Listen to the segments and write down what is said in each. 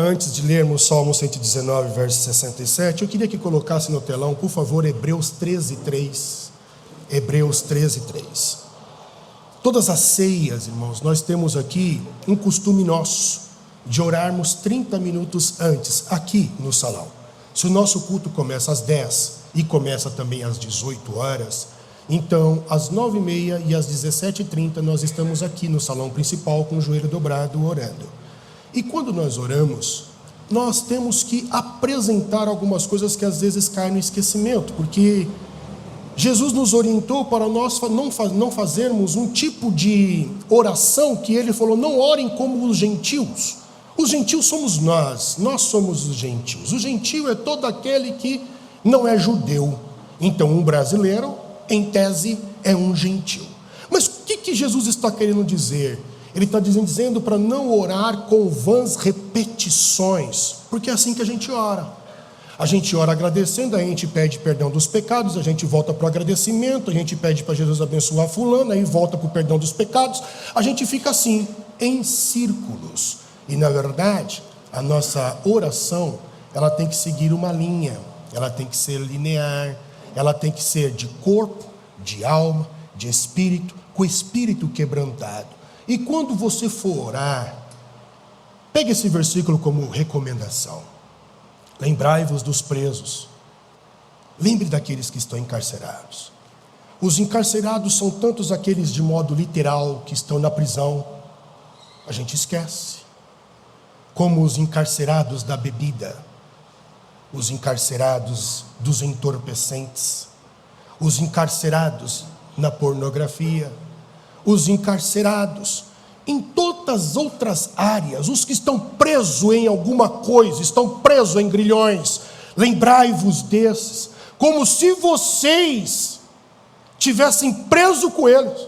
Antes de lermos Salmo 119, verso 67, eu queria que colocasse no telão, por favor, Hebreus 13:3. Hebreus 13:3. Todas as ceias, irmãos, nós temos aqui um costume nosso de orarmos 30 minutos antes, aqui no salão. Se o nosso culto começa às 10 e começa também às 18 horas, então às 9h30 e às 17h30 nós estamos aqui no salão principal com o joelho dobrado orando. E quando nós oramos, nós temos que apresentar algumas coisas que às vezes caem no esquecimento, porque Jesus nos orientou para nós não fazermos um tipo de oração que ele falou: não orem como os gentios. Os gentios somos nós somos os gentios. O gentio é todo aquele que não é judeu. Então um brasileiro, em tese, é um gentio. Mas o que Jesus está querendo dizer? Ele está dizendo para não orar com vãs repetições, porque é assim que a gente ora. A gente ora agradecendo, a gente pede perdão dos pecados, a gente volta para o agradecimento, a gente pede para Jesus abençoar fulano, aí volta para o perdão dos pecados. A gente fica assim, em círculos. E na verdade, a nossa oração, ela tem que seguir uma linha, ela tem que ser linear, ela tem que ser de corpo, de alma, de espírito, com o espírito quebrantado. E quando você for orar, pegue esse versículo como recomendação. Lembrai-vos dos presos. Lembre daqueles que estão encarcerados. Os encarcerados são tantos aqueles de modo literal que estão na prisão, a gente esquece, como os encarcerados da bebida, os encarcerados dos entorpecentes, os encarcerados na pornografia, os encarcerados em todas as outras áreas, os que estão presos em alguma coisa, estão presos em grilhões. Lembrai-vos desses, como se vocês tivessem preso com eles.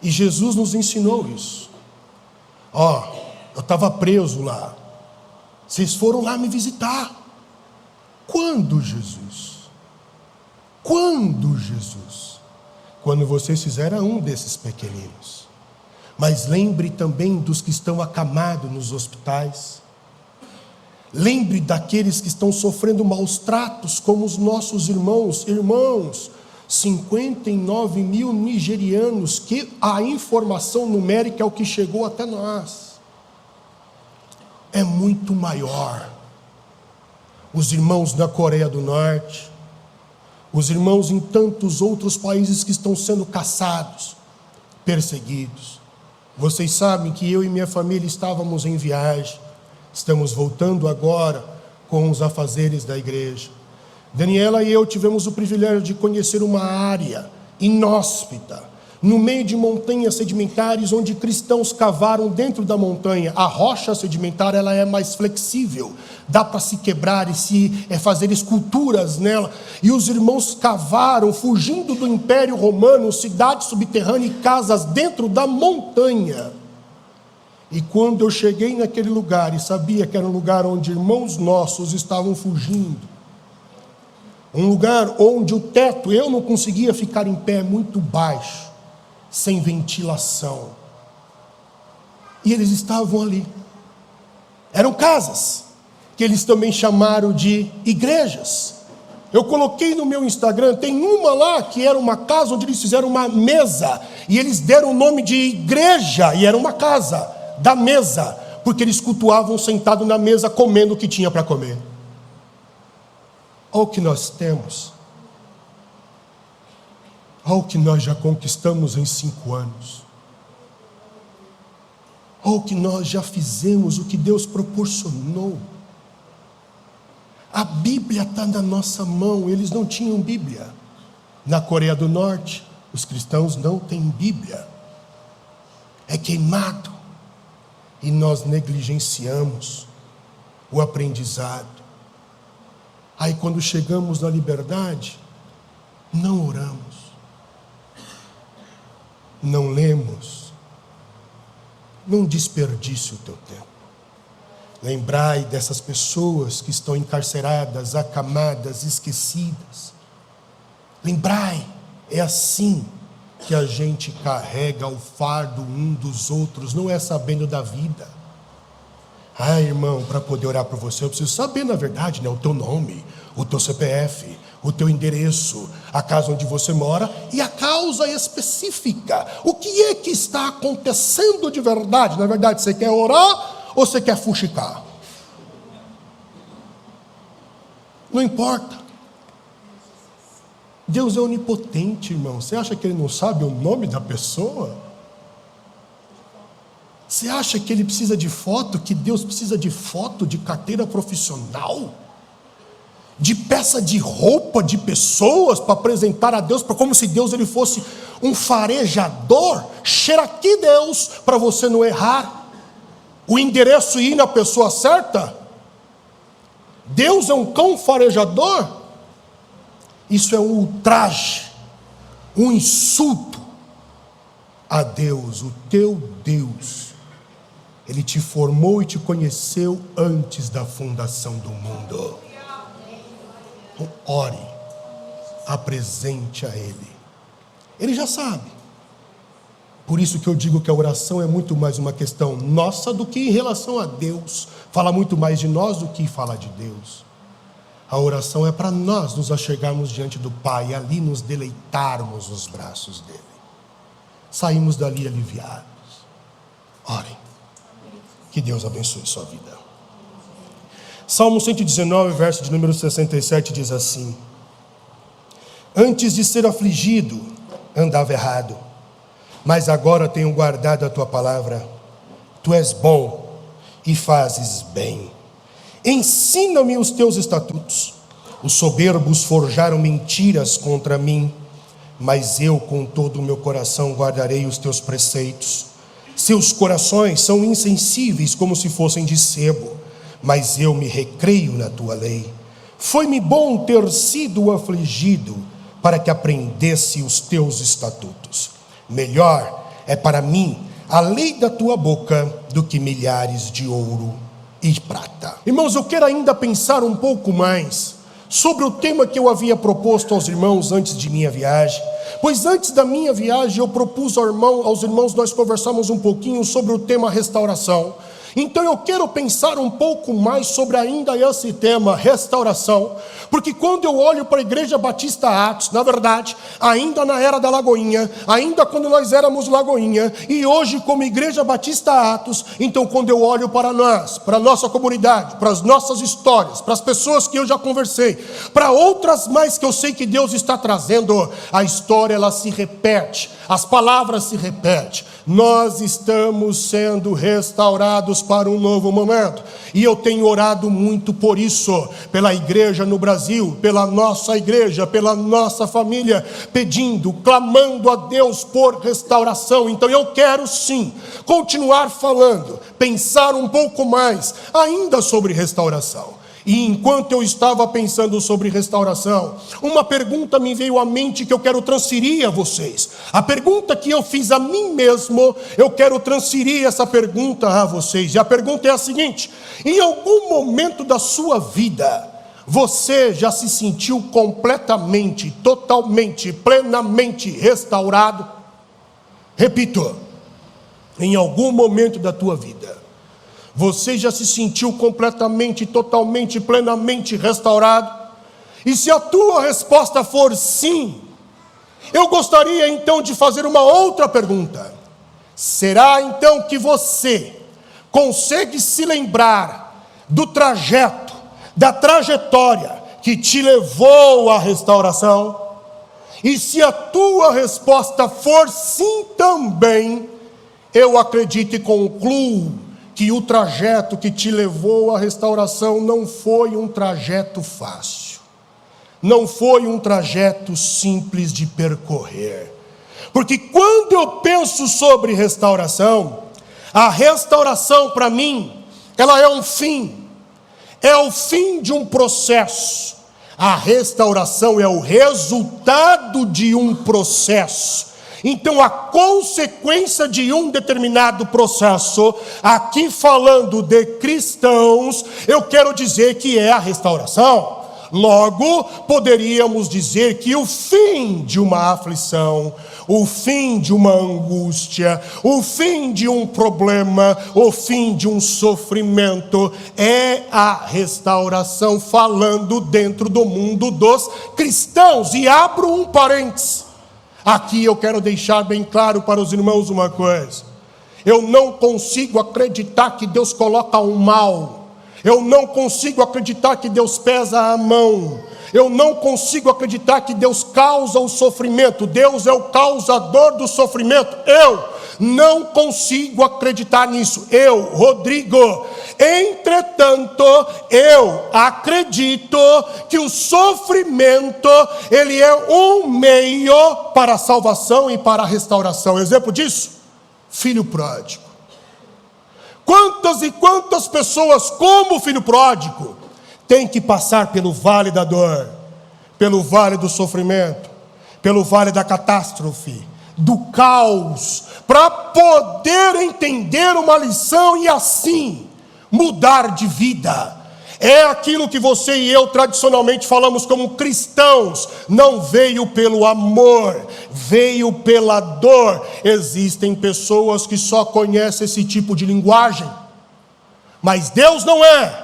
E Jesus nos ensinou isso. Eu estava preso lá, vocês foram lá me visitar. Quando, Jesus? Quando, Jesus? Quando vocês fizeram um desses pequeninos. Mas lembre também dos que estão acamados nos hospitais. Lembre daqueles que estão sofrendo maus tratos, como os nossos irmãos. 59 mil nigerianos, que a informação numérica é o que chegou até nós. É muito maior. Os irmãos da Coreia do Norte, os irmãos em tantos outros países que estão sendo caçados, perseguidos. Vocês sabem que eu e minha família estávamos em viagem. Estamos voltando agora com os afazeres da igreja. Daniela e eu tivemos o privilégio de conhecer uma área inóspita, no meio de montanhas sedimentares, onde cristãos cavaram dentro da montanha. A rocha sedimentar, ela é mais flexível, dá para se quebrar e fazer esculturas nela. E os irmãos cavaram, fugindo do Império Romano, cidades subterrâneas e casas dentro da montanha. E quando eu cheguei naquele lugar e sabia que era um lugar onde irmãos nossos estavam fugindo, um lugar onde o teto, eu não conseguia ficar em pé, muito baixo, sem ventilação. E eles estavam ali. Eram casas, que eles também chamaram de igrejas. Eu coloquei no meu Instagram, tem uma lá que era uma casa onde eles fizeram uma mesa, e eles deram o nome de igreja, e era uma casa da mesa, porque eles cultuavam sentado na mesa, comendo o que tinha para comer. Olha o que nós temos. Olha o que nós já conquistamos em 5 anos. Olha o que nós já fizemos, o que Deus proporcionou. A Bíblia está na nossa mão. Eles não tinham Bíblia. Na Coreia do Norte, os cristãos não têm Bíblia. É queimado. E nós negligenciamos o aprendizado. Aí quando chegamos na liberdade, não oramos. Não lemos. Não desperdice o teu tempo. Lembrai dessas pessoas que estão encarceradas, acamadas, esquecidas. Lembrai, é assim que a gente carrega o fardo um dos outros, não é sabendo da vida. Ah, irmão, para poder orar por você, eu preciso saber, na verdade, né, o teu nome, o teu CPF, o teu endereço, a casa onde você mora e a causa específica. O que é que está acontecendo de verdade? Na verdade, você quer orar ou você quer fuxicar? Não importa. Deus é onipotente, irmão. Você acha que Ele não sabe o nome da pessoa? Você acha que Ele precisa de foto? Que Deus precisa de foto, de carteira profissional? De peça de roupa de pessoas para apresentar a Deus, como se Deus ele fosse um farejador? Cheira aqui, Deus, para você não errar o endereço e ir na pessoa certa? Deus é um cão farejador? Isso é um ultraje, um insulto a Deus, o teu Deus. Ele te formou e te conheceu antes da fundação do mundo. Então, ore, apresente a Ele. Ele já sabe. Por isso que eu digo que a oração é muito mais uma questão nossa do que em relação a Deus. Fala muito mais de nós do que fala de Deus. A oração é para nós nos achegarmos diante do Pai e ali nos deleitarmos nos braços dEle. Saímos dali aliviados. Orem. Que Deus abençoe sua vida. Salmo 119, verso de número 67 diz assim: antes de ser afligido, andava errado, mas agora tenho guardado a tua palavra. Tu és bom e fazes bem. Ensina-me os teus estatutos. Os soberbos forjaram mentiras contra mim, mas eu com todo o meu coração guardarei os teus preceitos. Seus corações são insensíveis como se fossem de sebo, mas eu me recreio na tua lei. Foi-me bom ter sido afligido, para que aprendesse os teus estatutos. Melhor é para mim a lei da tua boca do que milhares de ouro e prata. Irmãos, eu quero ainda pensar um pouco mais sobre o tema que eu havia proposto aos irmãos antes de minha viagem. Pois antes da minha viagem eu propus aos irmãos, nós conversamos um pouquinho sobre o tema restauração. Então eu quero pensar um pouco mais sobre ainda esse tema, restauração, porque quando eu olho para a Igreja Batista Atos, na verdade, ainda na era da Lagoinha, ainda quando nós éramos Lagoinha, e hoje como Igreja Batista Atos, então quando eu olho para nós, para a nossa comunidade, para as nossas histórias, para as pessoas que eu já conversei, para outras mais que eu sei que Deus está trazendo, a história ela se repete, as palavras se repetem. Nós estamos sendo restaurados para um novo momento. E eu tenho orado muito por isso, pela igreja no Brasil, pela nossa igreja, pela nossa família, pedindo, clamando a Deus por restauração. Então eu quero sim, continuar falando, pensar um pouco mais ainda sobre restauração. E enquanto eu estava pensando sobre restauração, uma pergunta me veio à mente que eu quero transferir a vocês. A pergunta que eu fiz a mim mesmo, eu quero transferir essa pergunta a vocês. E a pergunta é a seguinte: em algum momento da sua vida, você já se sentiu completamente, totalmente, plenamente restaurado? Repito, em algum momento da tua vida, você já se sentiu completamente, totalmente, plenamente restaurado? E se a tua resposta for sim, eu gostaria então de fazer uma outra pergunta. Será então que você consegue se lembrar do trajeto, da trajetória que te levou à restauração? E se a tua resposta for sim também, eu acredito e concluo que o trajeto que te levou à restauração não foi um trajeto fácil, não foi um trajeto simples de percorrer, porque quando eu penso sobre restauração, a restauração para mim, ela é um fim, é o fim de um processo. A restauração é o resultado de um processo. Então a consequência de um determinado processo, aqui falando de cristãos, eu quero dizer que é a restauração. Logo, poderíamos dizer que o fim de uma aflição, o fim de uma angústia, o fim de um problema, o fim de um sofrimento é a restauração, falando dentro do mundo dos cristãos. E abro um parênteses. Aqui eu quero deixar bem claro para os irmãos uma coisa. Eu não consigo acreditar que Deus coloca um mal. Eu não consigo acreditar que Deus pesa a mão. Eu não consigo acreditar que Deus causa o sofrimento. Deus é o causador do sofrimento. Eu não consigo acreditar nisso. Eu, Rodrigo. Entretanto, eu acredito que o sofrimento, ele é um meio para a salvação e para a restauração. Exemplo disso? Filho pródigo. Quantas e quantas pessoas, como o filho pródigo, têm que passar pelo vale da dor, pelo vale do sofrimento, pelo vale da catástrofe, do caos, para poder entender uma lição e assim mudar de vida. É aquilo que você e eu tradicionalmente falamos como cristãos. Não veio pelo amor, veio pela dor. Existem pessoas que só conhecem esse tipo de linguagem, mas Deus não é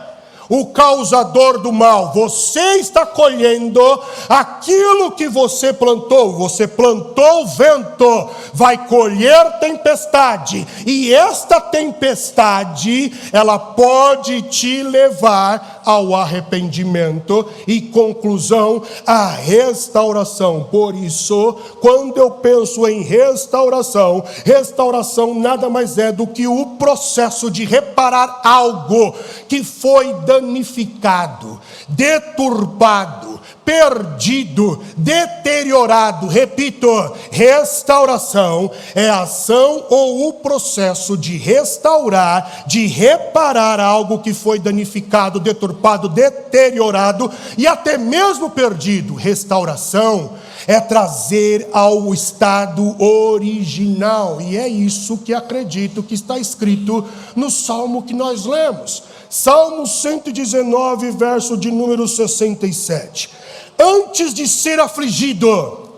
o causador do mal. Você está colhendo aquilo que você plantou. Você plantou vento, vai colher tempestade. E esta tempestade, ela pode te levar ao arrependimento e, conclusão, a restauração. Por isso, quando eu penso em restauração, restauração nada mais é do que o processo de reparar algo que foi danificado, deturpado, perdido, deteriorado. Repito, restauração é a ação ou o processo de restaurar, de reparar algo que foi danificado, deturpado, deteriorado e até mesmo perdido. Restauração é trazer ao estado original, e é isso que acredito que está escrito no salmo que nós lemos. Salmo 119, verso de número 67. Antes de ser afligido,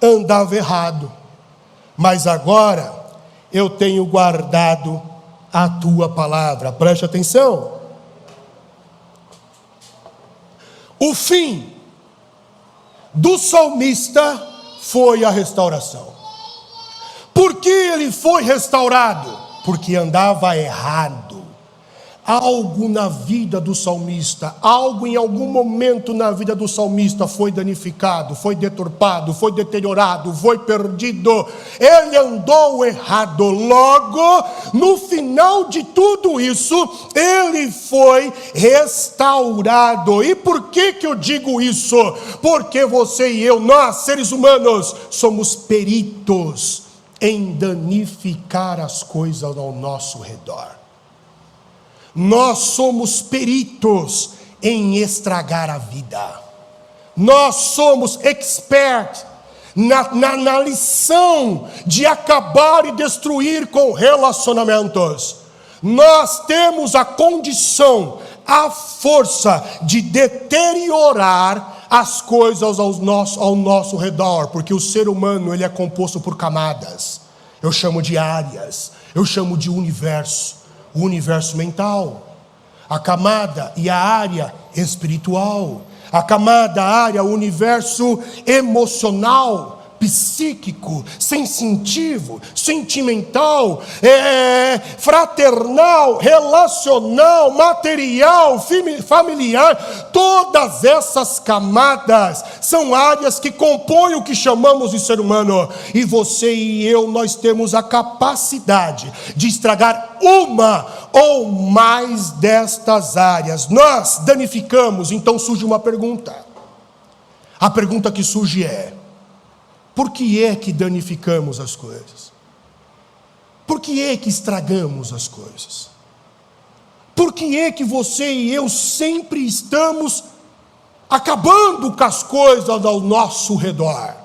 andava errado, mas agora eu tenho guardado a tua palavra. Preste atenção. O fim do salmista foi a restauração. Por que ele foi restaurado? Porque andava errado. Algo na vida do salmista, algo em algum momento na vida do salmista foi danificado, foi deturpado, foi deteriorado, foi perdido. Ele andou errado. Logo, no final de tudo isso, ele foi restaurado. E por que eu digo isso? Porque você e eu, nós, seres humanos, somos peritos em danificar as coisas ao nosso redor. Nós somos peritos em estragar a vida. Nós somos experts na lição de acabar e destruir com relacionamentos. Nós temos a condição, a força de deteriorar as coisas ao nosso redor, porque o ser humano, ele é composto por camadas. Eu chamo de áreas, eu chamo de universo. O universo mental, a camada e a área espiritual, a camada, a área, o universo emocional, psíquico, sensitivo, sentimental, fraternal, relacional, material, familiar. Todas essas camadas são áreas que compõem o que chamamos de ser humano. E você e eu, nós temos a capacidade de estragar uma ou mais destas áreas. Nós danificamos. Então surge uma pergunta. A pergunta que surge é: por que é que danificamos as coisas? Por que é que estragamos as coisas? Por que é que você e eu sempre estamos acabando com as coisas ao nosso redor?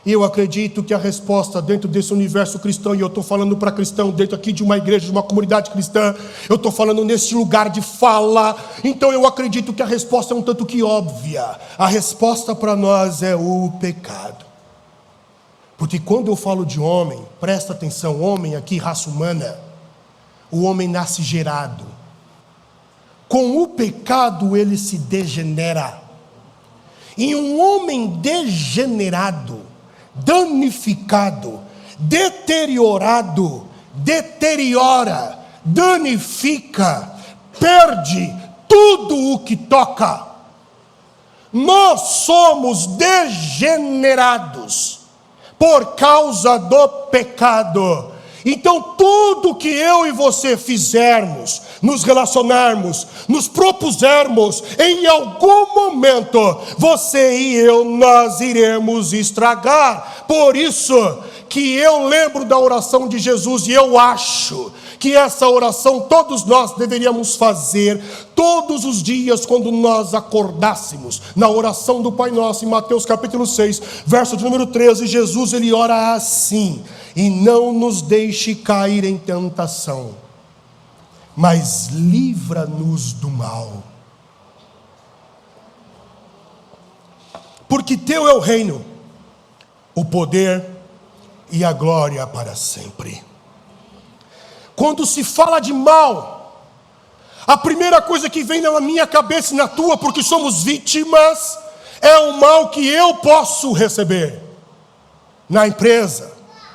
E eu acredito que a resposta dentro desse universo cristão, e eu estou falando para cristão dentro aqui de uma igreja, de uma comunidade cristã, eu estou falando nesse lugar de fala, então eu acredito que a resposta é um tanto que óbvia. A resposta para nós é o pecado. Porque quando eu falo de homem, presta atenção, homem aqui, raça humana, o homem nasce gerado. Com o pecado ele se degenera. E um homem degenerado, danificado, deteriorado, deteriora, danifica, perde tudo o que toca. Nós somos degenerados por causa do pecado. Então tudo que eu e você fizermos, nos relacionarmos, nos propusermos, em algum momento, você e eu, nós iremos estragar. Por isso que eu lembro da oração de Jesus, e eu acho que essa oração todos nós deveríamos fazer todos os dias quando nós acordássemos. Na oração do Pai Nosso, em Mateus capítulo 6, verso de número 13, Jesus ele ora assim: e não nos deixe cair em tentação, mas livra-nos do mal. Porque teu é o reino, o poder e a glória para sempre. Quando se fala de mal, a primeira coisa que vem na minha cabeça e na tua, porque somos vítimas, é o mal que eu posso receber na empresa,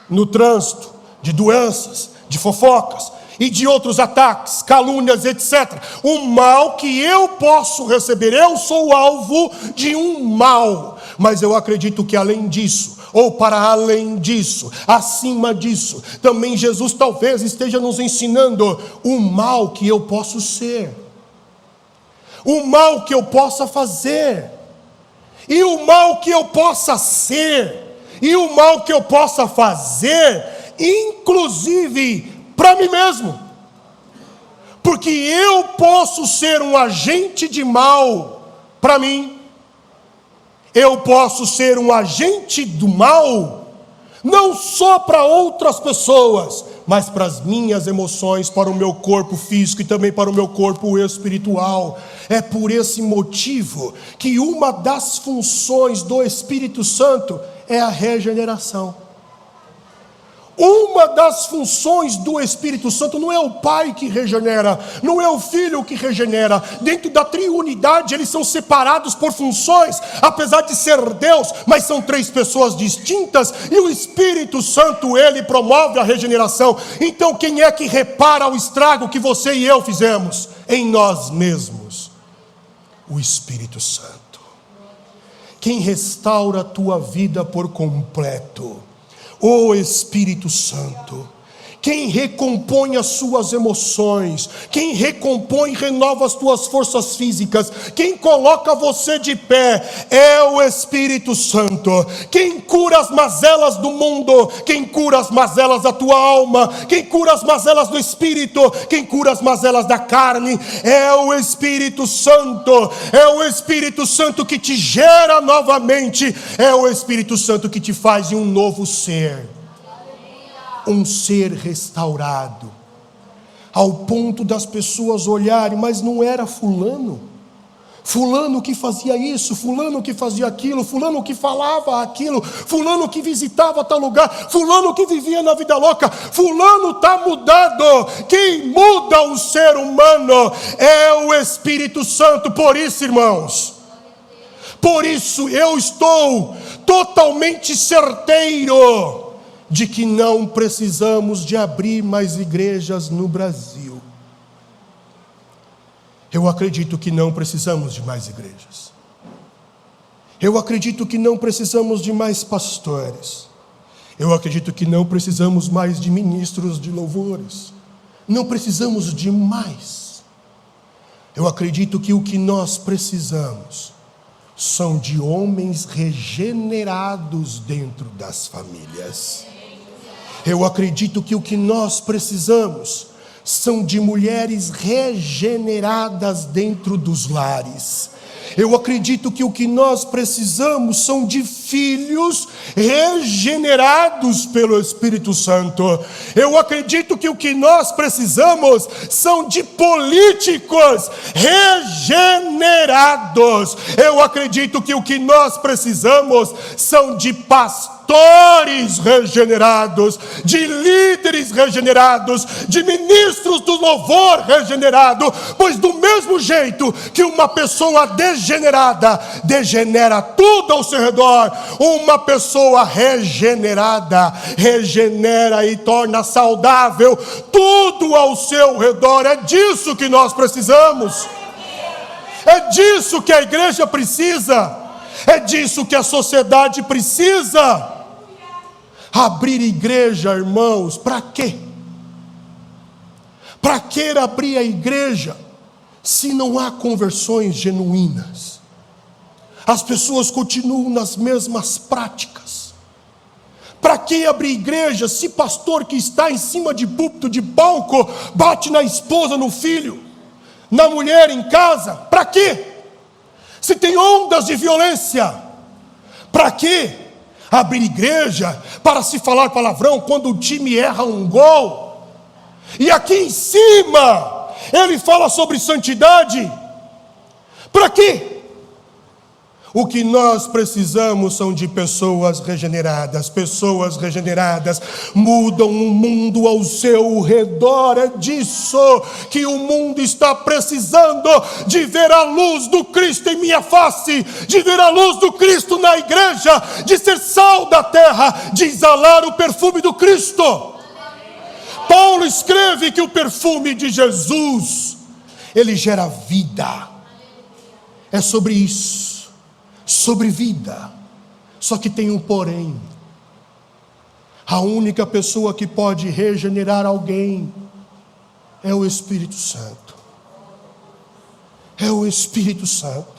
no trânsito, de doenças, de fofocas e de outros ataques, calúnias, etc. O mal que eu posso receber, eu sou alvo de um mal. Mas eu acredito que além disso, ou para além disso, acima disso, também Jesus talvez esteja nos ensinando o mal que eu posso ser, o mal que eu possa fazer, e o mal que eu possa ser, e o mal que eu possa fazer, inclusive para mim mesmo. Porque eu posso ser um agente de mal para mim. Eu posso ser um agente do mal, não só para outras pessoas, mas para as minhas emoções, para o meu corpo físico e também para o meu corpo espiritual. É por esse motivo que uma das funções do Espírito Santo é a regeneração. Uma das funções do Espírito Santo não é o Pai que regenera, não é o Filho que regenera. Dentro da triunidade eles são separados por funções, apesar de ser Deus, mas são três pessoas distintas, e o Espírito Santo ele promove a regeneração. Então quem é que repara o estrago que você e eu fizemos? Em nós mesmos. O Espírito Santo. Quem restaura a tua vida por completo? O Espírito Santo. Quem recompõe as suas emoções, quem recompõe e renova as tuas forças físicas, quem coloca você de pé é o Espírito Santo. Quem cura as mazelas do mundo, quem cura as mazelas da tua alma, quem cura as mazelas do espírito, quem cura as mazelas da carne, é o Espírito Santo. É o Espírito Santo que te gera novamente, é o Espírito Santo que te faz um novo ser. Um ser restaurado, ao ponto das pessoas olharem, mas não era fulano que fazia isso, fulano que fazia aquilo, fulano que falava aquilo, fulano que visitava tal lugar, fulano que vivia na vida louca, fulano está mudado. Quem muda o ser humano é o Espírito Santo. Por isso, irmãos, por isso eu estou totalmente certeiro de que não precisamos de abrir mais igrejas no Brasil. Eu acredito que não precisamos de mais igrejas. Eu acredito que não precisamos de mais pastores. Eu acredito que não precisamos mais de ministros de louvores. Não precisamos de mais. Eu acredito que o que nós precisamos são de homens regenerados dentro das famílias. Eu acredito que o que nós precisamos são de mulheres regeneradas dentro dos lares. Eu acredito que o que nós precisamos são de filhos regenerados pelo Espírito Santo. Eu acredito que o que nós precisamos são de políticos regenerados. Eu acredito que o que nós precisamos são de pastores regenerados, de líderes regenerados, de ministros do louvor regenerado, pois do mesmo jeito que uma pessoa degenerada degenera tudo ao seu redor, uma pessoa regenerada regenera e torna saudável tudo ao seu redor. É disso que nós precisamos, é disso que a igreja precisa, é disso que a sociedade precisa. Abrir igreja, irmãos, para quê? Para que abrir a igreja se não há conversões genuínas? As pessoas continuam nas mesmas práticas. Para que abrir igreja se pastor que está em cima de púlpito, de palco, bate na esposa, no filho, na mulher em casa? Para quê? Se tem ondas de violência, para quê? Abrir igreja para se falar palavrão quando o time erra um gol, e aqui em cima ele fala sobre santidade? Para quê? O que nós precisamos são de pessoas regeneradas. Pessoas regeneradas mudam o mundo ao seu redor. É disso que o mundo está precisando, de ver a luz do Cristo em minha face, de ver a luz do Cristo na igreja, de ser sal da terra, de exalar o perfume do Cristo. Paulo escreve que o perfume de Jesus, ele gera vida. É sobre isso. Sobre vida. Só que tem um porém. A única pessoa que pode regenerar alguém é o Espírito Santo. É o Espírito Santo.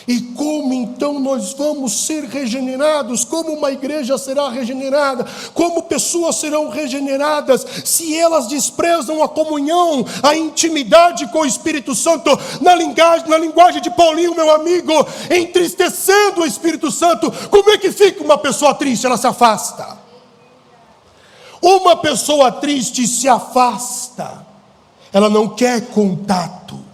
E como então nós vamos ser regenerados? Como uma igreja será regenerada? Como pessoas serão regeneradas se elas desprezam a comunhão, a intimidade com o Espírito Santo? Na linguagem de Paulinho, meu amigo, entristecendo o Espírito Santo. Como é que fica uma pessoa triste? Ela se afasta. Uma pessoa triste se afasta. Ela não quer contato.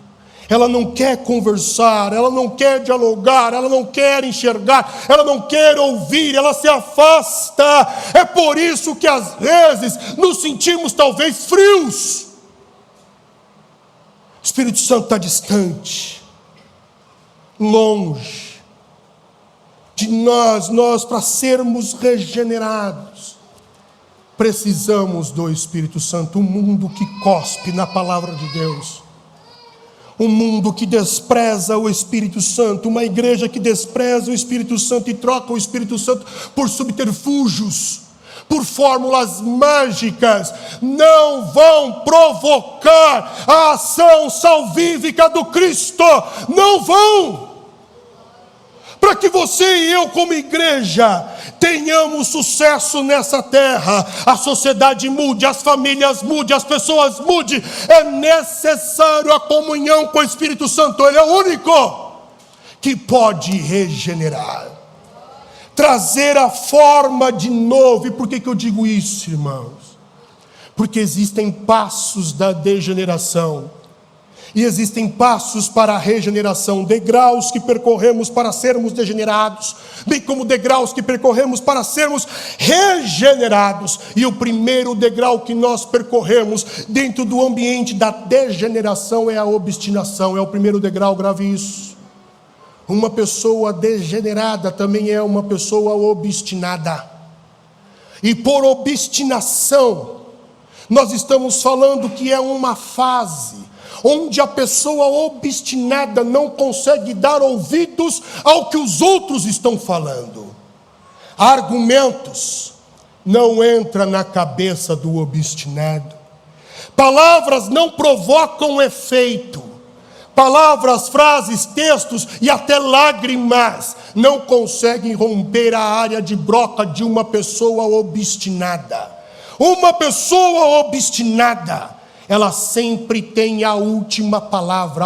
Ela não quer conversar, ela não quer dialogar, ela não quer enxergar, ela não quer ouvir, ela se afasta. É por isso que às vezes nos sentimos talvez frios. O Espírito Santo está distante, longe de nós. Nós, para sermos regenerados, precisamos do Espírito Santo. Um mundo que cospe na palavra de Deus, um mundo que despreza o Espírito Santo, uma igreja que despreza o Espírito Santo e troca o Espírito Santo por subterfúgios, por fórmulas mágicas, não vão provocar a ação salvífica do Cristo. Não vão. Para que você e eu, como igreja, tenhamos sucesso nessa terra, a sociedade mude, as famílias mudem, as pessoas mudem, é necessário a comunhão com o Espírito Santo. Ele é o único que pode regenerar, trazer a forma de novo. E por que eu digo isso, irmãos? Porque existem passos da degeneração e existem passos para a regeneração, degraus que percorremos para sermos degenerados, bem como degraus que percorremos para sermos regenerados. E o primeiro degrau que nós percorremos dentro do ambiente da degeneração é a obstinação. É o primeiro degrau, grave isso. Uma pessoa degenerada também é uma pessoa obstinada. E por obstinação, nós estamos falando que é uma fase onde a pessoa obstinada não consegue dar ouvidos ao que os outros estão falando. Argumentos não entram na cabeça do obstinado. Palavras não provocam efeito. Palavras, frases, textos e até lágrimas não conseguem romper a área de broca de uma pessoa obstinada. Uma pessoa obstinada, ela sempre tem a última palavra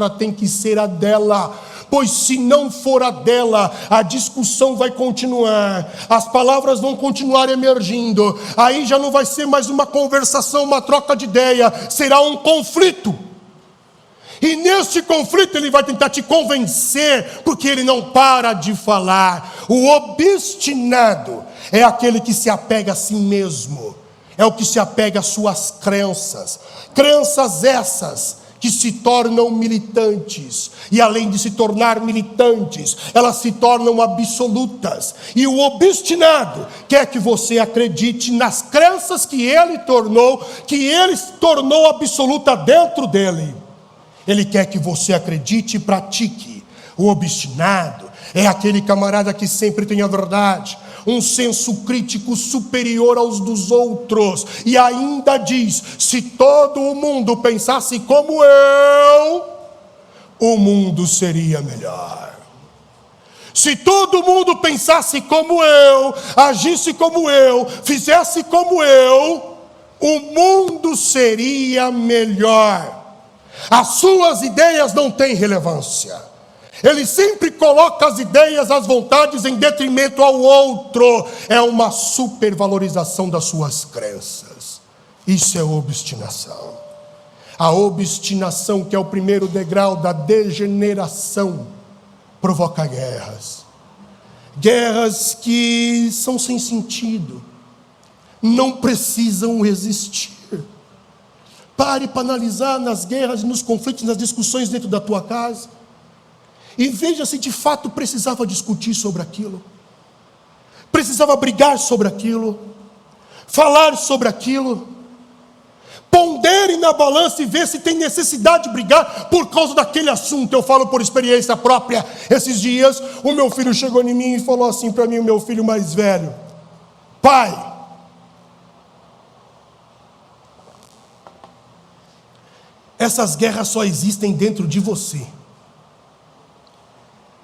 tem que ser a dela. pois se não for a dela, a discussão vai continuar, as palavras vão continuar emergindo, aí já não vai ser mais uma conversação, uma troca de ideia, será um conflito. E neste conflito ele vai tentar te convencer, porque ele não para de falar. O obstinado é aquele que se apega a si mesmo, é o que se apega às suas crenças. Crenças essas que se tornam militantes, e além de se tornar militantes, elas se tornam absolutas. E o obstinado quer que você acredite nas crenças que ele tornou absoluta dentro dele. Ele quer que você acredite e pratique. O obstinado é aquele camarada que sempre tem a verdade, um senso crítico superior aos dos outros, e ainda diz: se todo o mundo pensasse como eu, o mundo seria melhor. Se todo mundo pensasse como eu, agisse como eu, fizesse como eu, o mundo seria melhor. As suas ideias não têm relevância. Ele sempre coloca as ideias, as vontades em detrimento ao outro. É uma supervalorização das suas crenças. Isso é obstinação. A obstinação, que é o primeiro degrau da degeneração, provoca guerras. Guerras que são sem sentido, não precisam existir. Pare para analisar nas guerras, nos conflitos, nas discussões dentro da tua casa, e veja se de fato precisava discutir sobre aquilo, precisava brigar sobre aquilo, falar sobre aquilo. Pondere na balança e vê se tem necessidade de brigar por causa daquele assunto. Eu falo por experiência própria. Esses dias o meu filho chegou em mim e falou assim para mim, o meu filho mais velho: pai, essas guerras só existem dentro de você.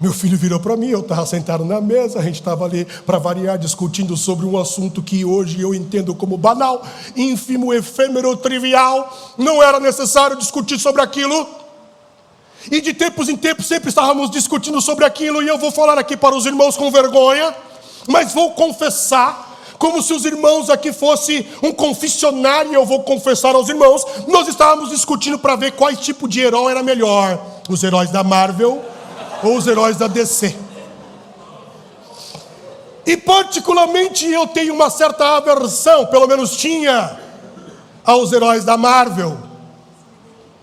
Meu filho virou para mim, eu estava sentado na mesa, a gente estava ali, para variar, discutindo sobre um assunto que hoje eu entendo como banal, ínfimo, efêmero, trivial. Não era necessário discutir sobre aquilo. E de tempos em tempos sempre estávamos discutindo sobre aquilo. E eu vou falar aqui para os irmãos com vergonha, mas vou confessar, como se os irmãos aqui fosse um confessionário. Eu vou confessar aos irmãos, nós estávamos discutindo para ver qual tipo de herói era melhor, os heróis da Marvel ou os heróis da DC. E particularmente eu tenho uma certa aversão, pelo menos tinha, aos heróis da Marvel.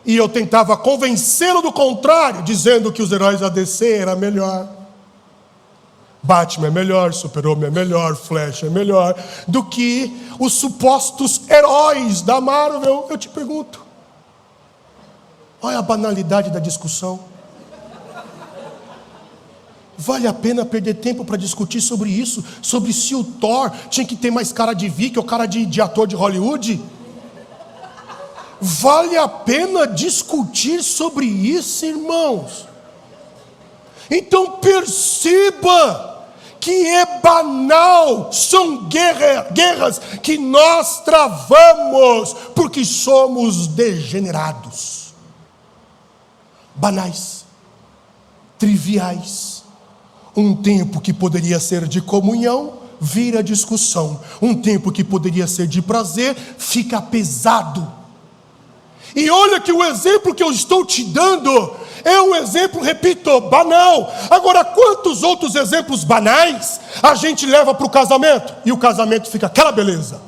E eu tentava convencê-lo do contrário, dizendo que os heróis da DC eram melhor. Batman é melhor, Super-Homem é melhor, Flash é melhor do que os supostos heróis da Marvel. Eu te pergunto, olha a banalidade da discussão. Vale a pena perder tempo para discutir sobre isso? Sobre se o Thor tinha que ter mais cara de Viking ou cara de ator de Hollywood? Vale a pena discutir sobre isso, irmãos? Então perceba que é banal, são guerras que nós travamos, porque somos degenerados, banais, triviais. Um tempo que poderia ser de comunhão vira discussão. Um tempo que poderia ser de prazer fica pesado. E olha que o exemplo que eu estou te dando é um exemplo, repito, banal. Agora, quantos outros exemplos banais a gente leva para o casamento? E o casamento fica aquela beleza.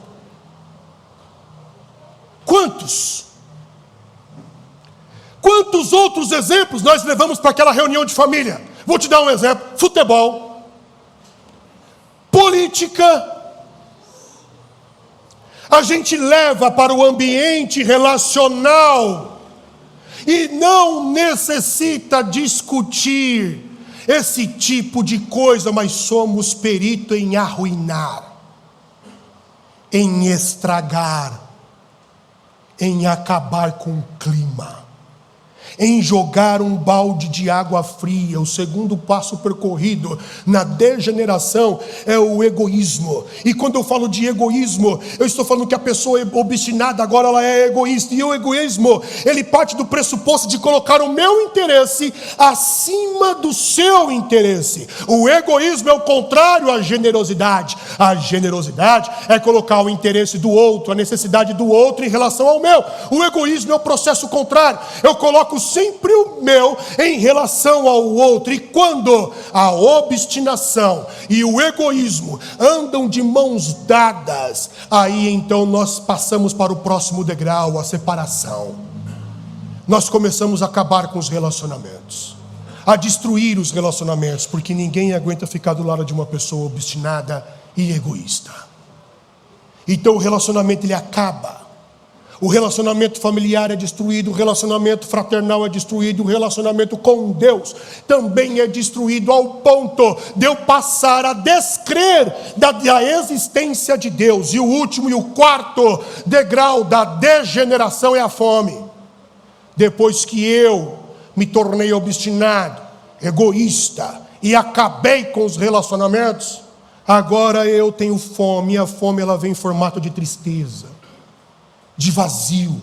Quantos? Quantos outros exemplos nós levamos para aquela reunião de família? Vou te dar um exemplo: futebol, política. A gente leva para o ambiente relacional e não necessita discutir esse tipo de coisa, mas somos perito em arruinar, em estragar, em acabar com o clima. em jogar um balde de água fria. O segundo passo percorrido na degeneração é o egoísmo. E quando eu falo de egoísmo, eu estou falando que a pessoa é obstinada, agora ela é egoísta. E o egoísmo, ele parte do pressuposto de colocar o meu interesse acima do seu interesse. O egoísmo é o contrário à generosidade. A generosidade é colocar o interesse do outro, a necessidade do outro em relação ao meu. O egoísmo é o processo contrário. Eu coloco sempre o meu em relação ao outro. E quando a obstinação e o egoísmo andam de mãos dadas, aí então nós passamos para o próximo degrau, a separação. Nós começamos a acabar com os relacionamentos, a destruir os relacionamentos, porque ninguém aguenta ficar do lado de uma pessoa obstinada e egoísta. Então o relacionamento ele acaba. O relacionamento familiar é destruído, o relacionamento fraternal é destruído, o relacionamento com Deus também é destruído, ao ponto de eu passar a descrer da existência de Deus. E o último e o quarto degrau da degeneração é a fome. Depois que eu me tornei obstinado, egoísta e acabei com os relacionamentos, agora eu tenho fome, e a fome ela vem em formato de tristeza, de vazio,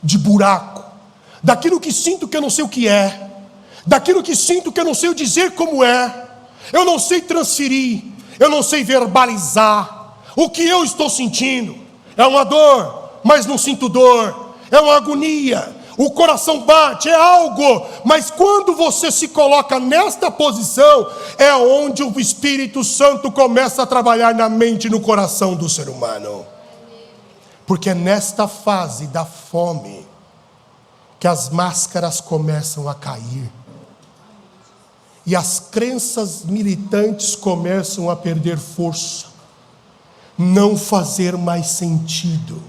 de buraco, daquilo que sinto que eu não sei o que é, daquilo que sinto que eu não sei dizer como é, eu não sei transferir, eu não sei verbalizar o que eu estou sentindo. É uma dor, mas não sinto dor, é uma agonia, o coração bate, é algo, mas quando você se coloca nesta posição, é onde o Espírito Santo começa a trabalhar na mente e no coração do ser humano. Porque é nesta fase da fome que as máscaras começam a cair. E as crenças militantes começam a perder força. Não fazer mais sentido.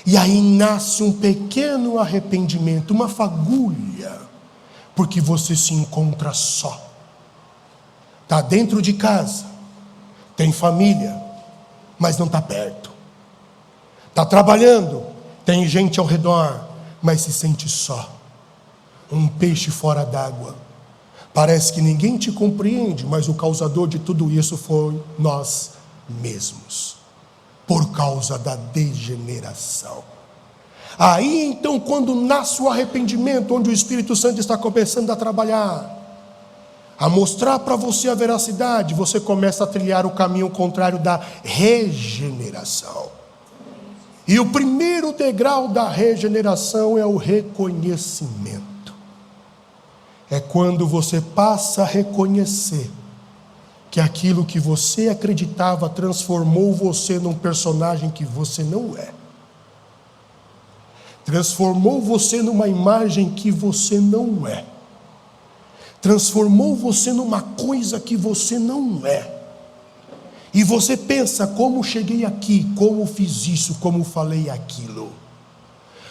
E aí nasce um pequeno arrependimento, uma fagulha. Porque você se encontra só. Está dentro de casa. Tem família. Mas não está perto. Está trabalhando, tem gente ao redor, mas se sente só. Um peixe fora d'água. Parece que ninguém te compreende, mas o causador de tudo isso foi nós mesmos. Por causa da degeneração. Aí então, quando nasce o arrependimento, onde o Espírito Santo está começando a trabalhar, a mostrar para você a veracidade, você começa a trilhar o caminho contrário da regeneração. E o primeiro degrau da regeneração é o reconhecimento. É quando você passa a reconhecer que aquilo que você acreditava transformou você num personagem que você não é. Transformou você numa imagem que você não é. Transformou você numa coisa que você não é. E você pensa, como cheguei aqui, como fiz isso, como falei aquilo.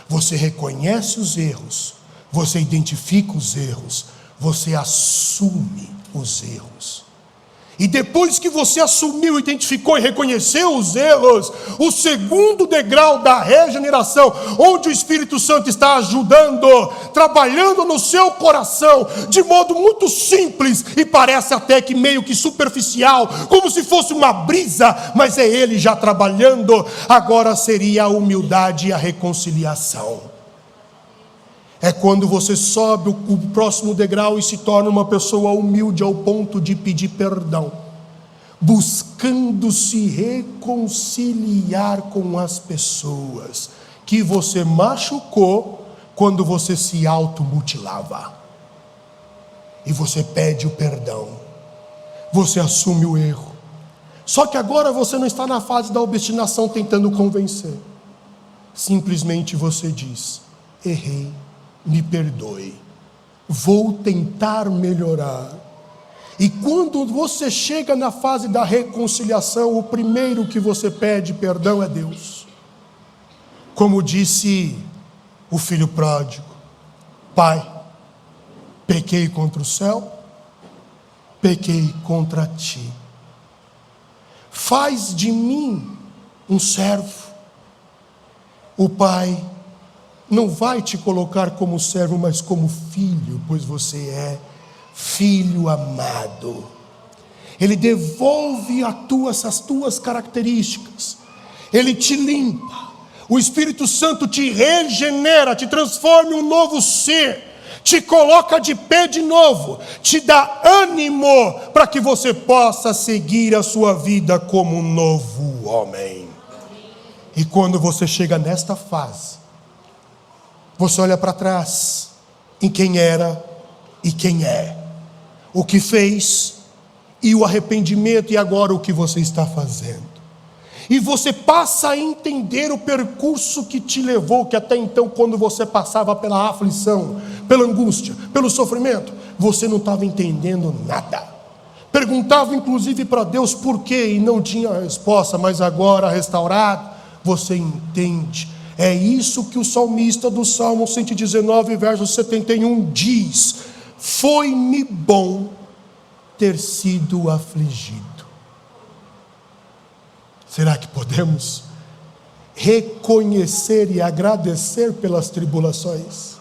Você reconhece os erros, você identifica os erros, você assume os erros. E depois que você assumiu, identificou e reconheceu os erros, o segundo degrau da regeneração, onde o Espírito Santo está ajudando, trabalhando no seu coração, de modo muito simples, e parece até que meio que superficial, como se fosse uma brisa, mas é Ele já trabalhando. Agora seria a humildade e a reconciliação. É quando você sobe o próximo degrau e se torna uma pessoa humilde ao ponto de pedir perdão, buscando se reconciliar com as pessoas que você machucou quando você se automutilava. E você pede o perdão, você assume o erro. Só que agora você não está na fase da obstinação tentando convencer. Simplesmente você diz: errei. Me perdoe, vou tentar melhorar. E quando você chega na fase da reconciliação, o primeiro que você pede perdão é Deus. Como disse o filho pródigo: Pai, pequei contra o céu, pequei contra ti. Faz de mim um servo. O pai não vai te colocar como servo, mas como filho, pois você é filho amado. Ele devolve as tuas características, Ele te limpa, o Espírito Santo te regenera, te transforma em um novo ser, te coloca de pé de novo, te dá ânimo para que você possa seguir a sua vida como um novo homem. E quando você chega nesta fase, você olha para trás em quem era e quem é, o que fez e o arrependimento, e agora o que você está fazendo. E você passa a entender o percurso que te levou, que até então, quando você passava pela aflição, pela angústia, pelo sofrimento, você não estava entendendo nada. Perguntava inclusive para Deus por quê e não tinha resposta, mas agora restaurado, você entende. É isso que o salmista do Salmo 119, verso 71 diz: foi-me bom ter sido afligido. Será que podemos reconhecer e agradecer pelas tribulações,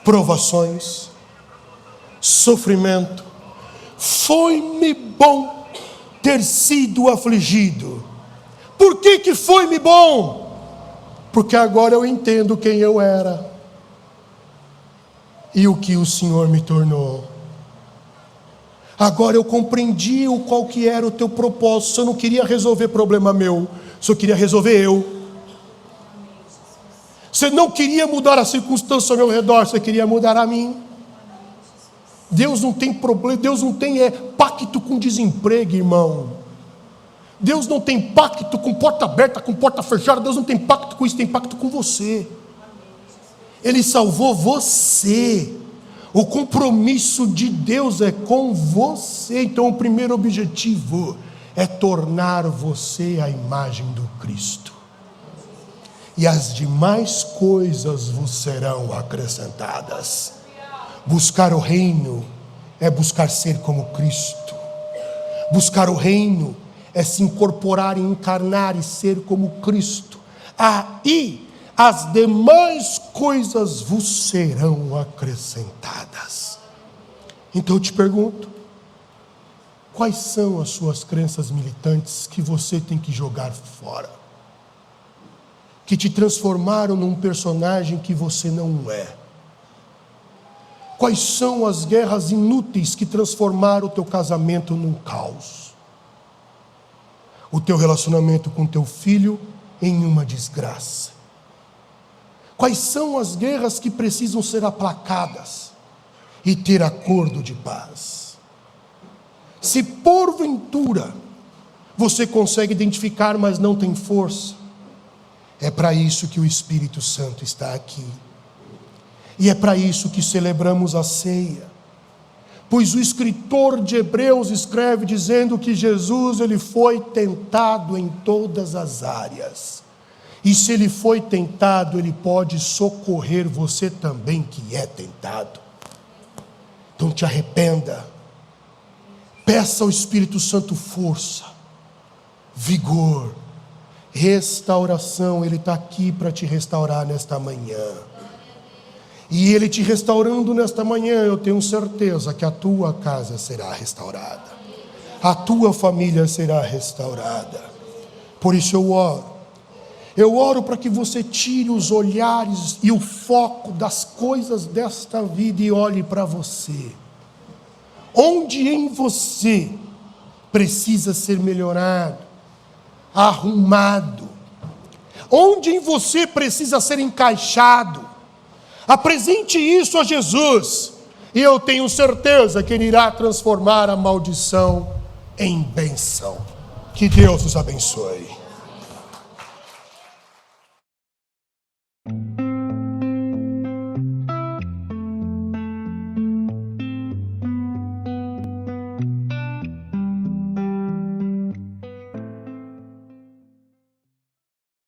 provações, sofrimento? Foi-me bom ter sido afligido. Por que foi-me bom? Porque agora eu entendo quem eu era e o que o Senhor me tornou. Agora eu compreendi qual que era o teu propósito. Eu não queria resolver problema meu, só queria resolver eu. Você não queria mudar a circunstância ao meu redor, você queria mudar a mim. Deus não tem problema, Deus não tem pacto com desemprego, irmão. Deus não tem pacto com porta aberta, com porta fechada. Deus não tem pacto com isso, tem pacto com você. Ele salvou você. O compromisso de Deus é com você. Então o primeiro objetivo é tornar você a imagem do Cristo. E as demais coisas vos serão acrescentadas. Buscar o reino é buscar ser como Cristo. Buscar o reino é se incorporar e encarnar e ser como Cristo. Aí as demais coisas vos serão acrescentadas. Então eu te pergunto, quais são as suas crenças militantes que você tem que jogar fora? Que te transformaram num personagem que você não é? Quais são as guerras inúteis que transformaram o teu casamento num caos? O teu relacionamento com teu filho em uma desgraça? Quais são as guerras que precisam ser aplacadas e ter acordo de paz? Se porventura você consegue identificar, mas não tem força, é para isso que o Espírito Santo está aqui. E é para isso que celebramos a ceia. Pois o escritor de Hebreus escreve dizendo que Jesus, ele foi tentado em todas as áreas. E se ele foi tentado, ele pode socorrer você também que é tentado. Então te arrependa. Peça ao Espírito Santo força, vigor, restauração. Ele está aqui para te restaurar nesta manhã. E Ele te restaurando nesta manhã, eu tenho certeza que a tua casa será restaurada. A tua família será restaurada. Por isso eu oro. Eu oro para que você tire os olhares e o foco das coisas desta vida e olhe para você. Onde em você precisa ser melhorado, arrumado. Onde em você precisa ser encaixado. Apresente isso a Jesus. E eu tenho certeza que Ele irá transformar a maldição em bênção. Que Deus os abençoe.